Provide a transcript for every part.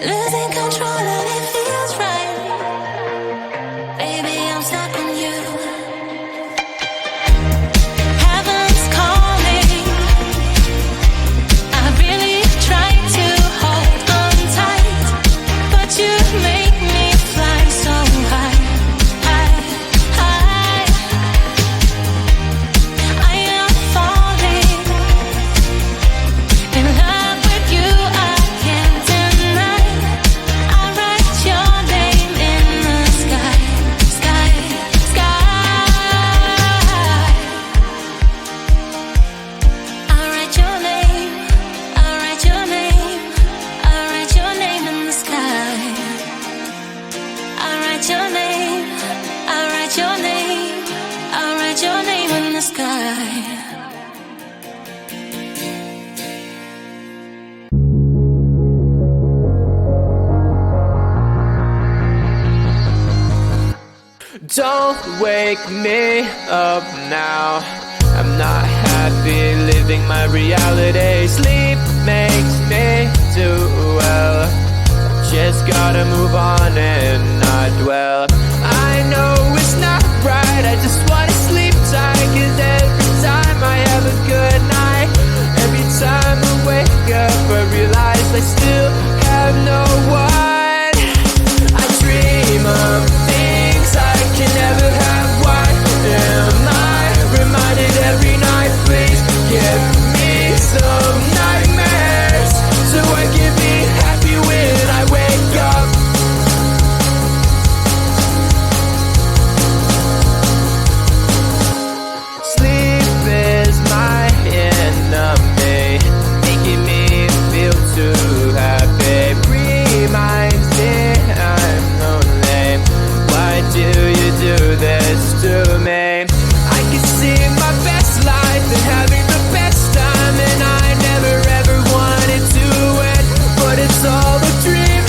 losing control and it feels right. Baby, I'm stuck on you. Heaven's calling. I really try to hold on tight, but you make me fly so high, high, high. I am falling in love with you. I can't deny. I write your name in the sky, sky, sky. I write your name. I write your name. I write your name in the sky. I write your name. I write your name. I write your name in the sky. Don't wake me up now. I'm not happy living my reality. Sleep makes me do well. Just gotta move on and not dwell. I know it's not right, I just wanna sleep tight. 'Cause every time I have a good night, every time I wake up I realize I still have no one. I dream of things I can never have. Why am I reminded every night? Please give me some nightmares so I can be happy when I wake up. Sleep is my enemy, making me feel too happy. Reminds me I'm lonely. Why do you do this to me? I can see my best life and having the best time, and I never ever wanted to end, but it's all a dream,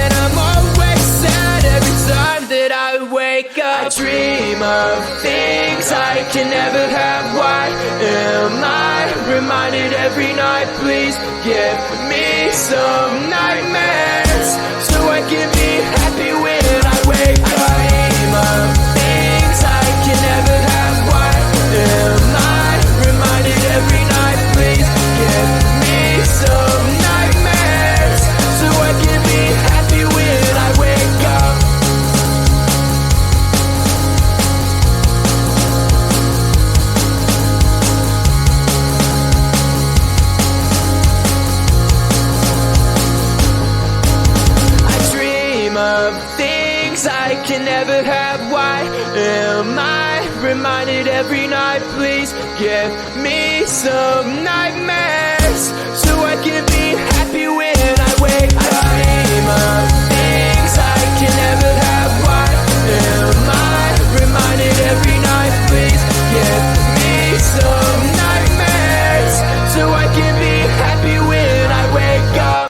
and I'm always sad every time that I wake up. I dream of things I can never have. Why am I reminded every night? Please give me some nightmares so I can be happy when I wake up. I dream of things I can never have. Why am I reminded every night? Please give me some nightmares so I can be happy when I wake up. I dream of things I can never have. Why am I reminded every night? Please give me some nightmares so I can be happy when I wake up. I dream of things I can never have. Why am I reminded every night? Please give me some nightmares so I can be happy when I wake up.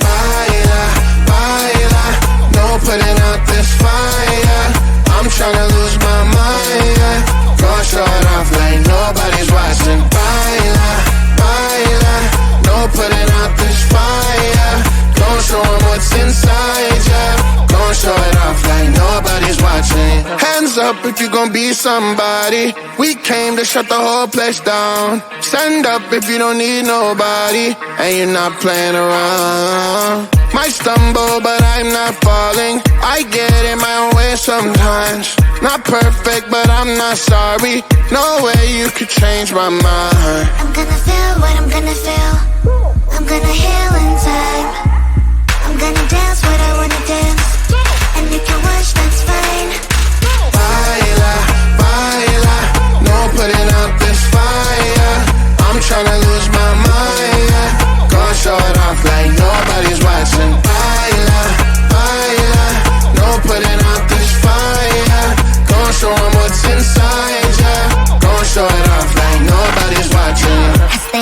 Baila, baila, no putting out this fire. I'm tryna lose my mind, yeah. Go short off like nobody's watching. Baila, baila, no putting out this fire. Don't show 'em what's inside, yeah. Don't show it off like nobody's watching. Hands up if you gon' be somebody. We came to shut the whole place down. Stand up if you don't need nobody and you're not playing around. Might stumble but I'm not falling. I get in my own way sometimes. Not perfect but I'm not sorry. No way you could change my mind. I'm gonna feel what I'm gonna feel. I'm gonna heal in time. I'm gonna dance what I wanna dance. And if you watch, that's fine. Baila, baila, no putting out this fire. I'm tryna lose my mind, yeah. Go show it off like nobody's watching. Baila, baila, no putting out this fire. Go show 'em what's inside, yeah. Go show it off like nobody's watching.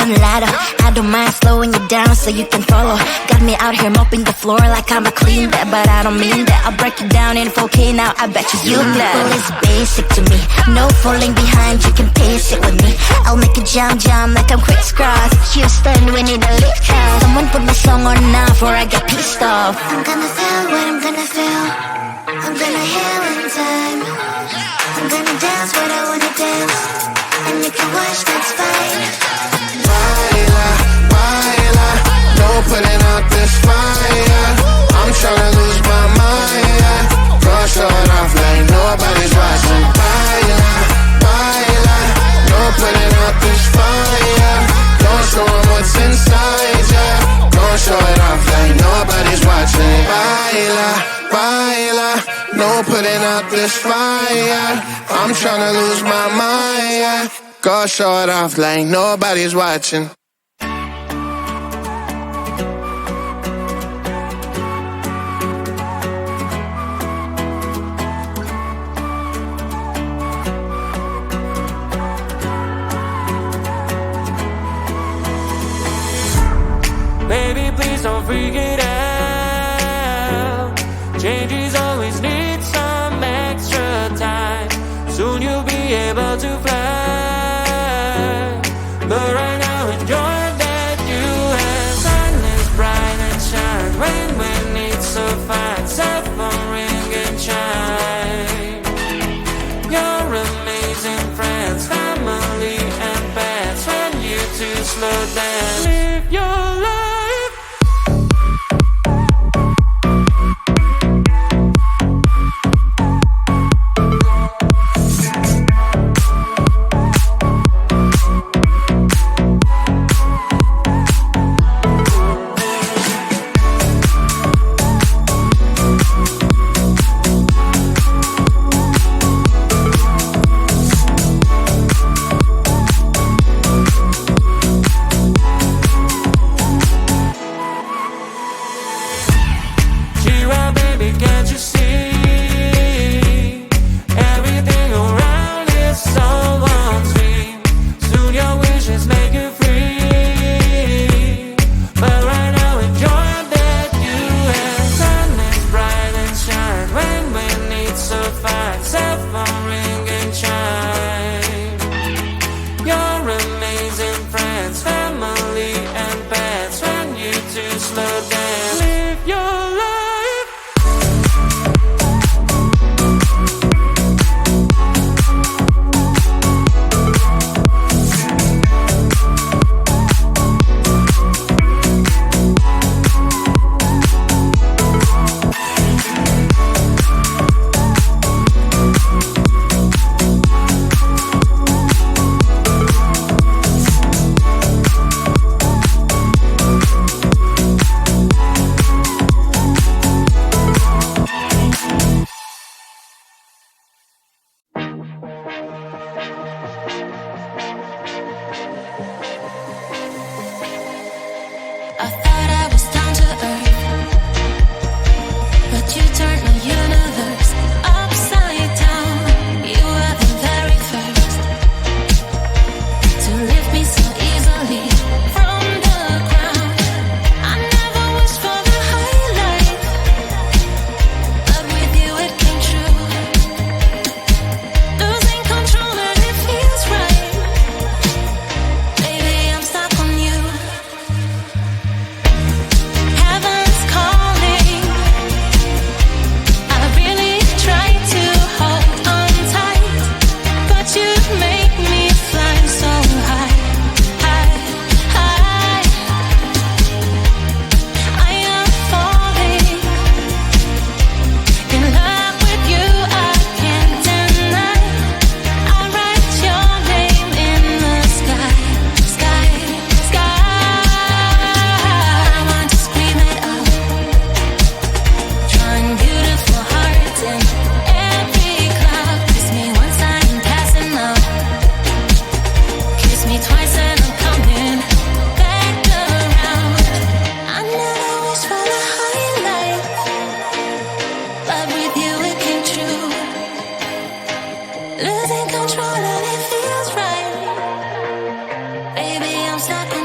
on ladder. I don't mind slowing you down so you can follow. Got me out here mopping the floor like I'm a clean that, but I don't mean that. I'll break you down in 4K now, I bet you glad. People is basic to me, no falling behind, you can pace it with me. I'll make a jump like I'm crisscross. Houston, we need a lift house. Someone put my song on now before I get pissed off. I'm gonna feel what I'm gonna feel. I'm gonna heal in time. I'm gonna dance what I wanna dance. And you can watch, that's fine. Baila, baila, no putting out this fire. I'm tryna lose my mind, yeah. Go show it off like nobody's watching. Baila, baila, no putting out this fire. Don't show 'em what's inside, yeah. Don't show it off like nobody's watching. Baila, baila, no putting out this fire. I'm tryna lose my mind, yeah. Go show it off like nobody's watching. Baby, please don't freak it out. Changes always need some extra time. Soon you'll be able to fly. But right now enjoy that you have. Sun is bright and shine. Rain when it's so fine. Cell phone ring and chime. Your amazing friends, family and pets. When you two slow down, live your life. Losing control and it feels right. Baby, I'm stuck on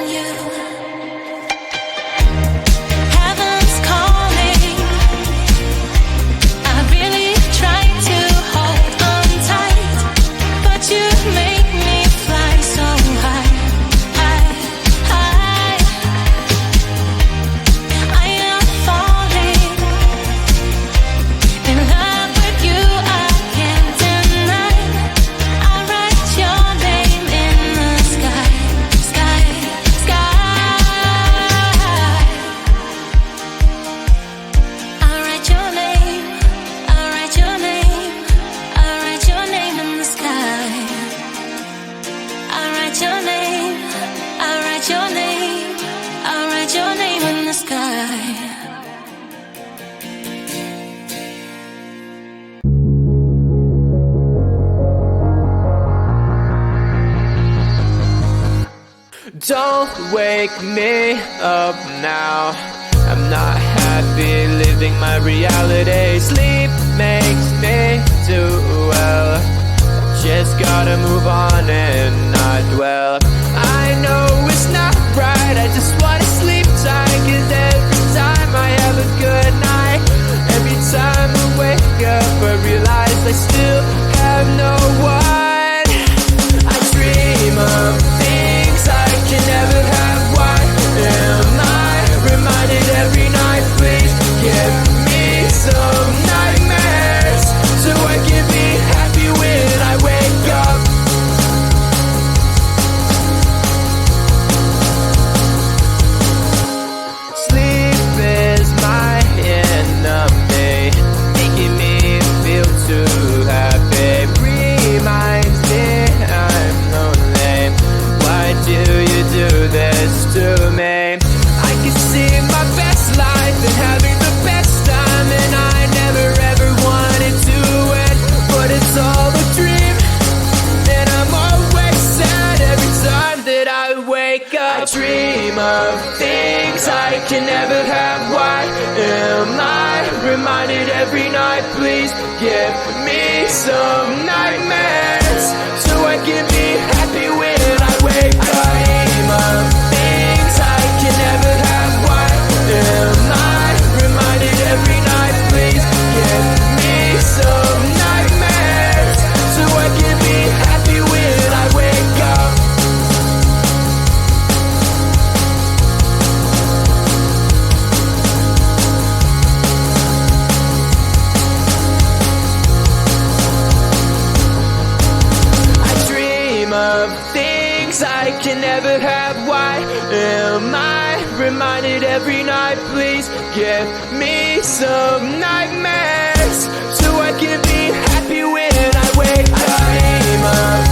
Don't wake me up now. I'm not happy living my reality. Sleep makes me do well. Just gotta move on and not dwell. I know it's not right, I just wanna sleep tight. Cause every time I have a good night, every time I wake up I realize I still have no one. I dream of things I can never have. Why am I reminded every night? Please give me some nightmares so I can be happy when I wake up. Sleep is my enemy, making me feel too happy. Reminds me I'm lonely. Why do you do this to me? I can see my best life and having the best time, and I never ever wanted to end, but it's all a dream, and I'm always sad every time that I wake up. I dream of things I can never have. Why am I reminded every night? Please give me some nightmares so I can be happy when I wake up. I dream of things I can never have. Why am I reminded every night? Please give me some nightmares so I can be happy when I wake up. I dream of things I can never have. Why am I reminded every night? Please give me some nightmares so I can be happy when I wake up. I dream of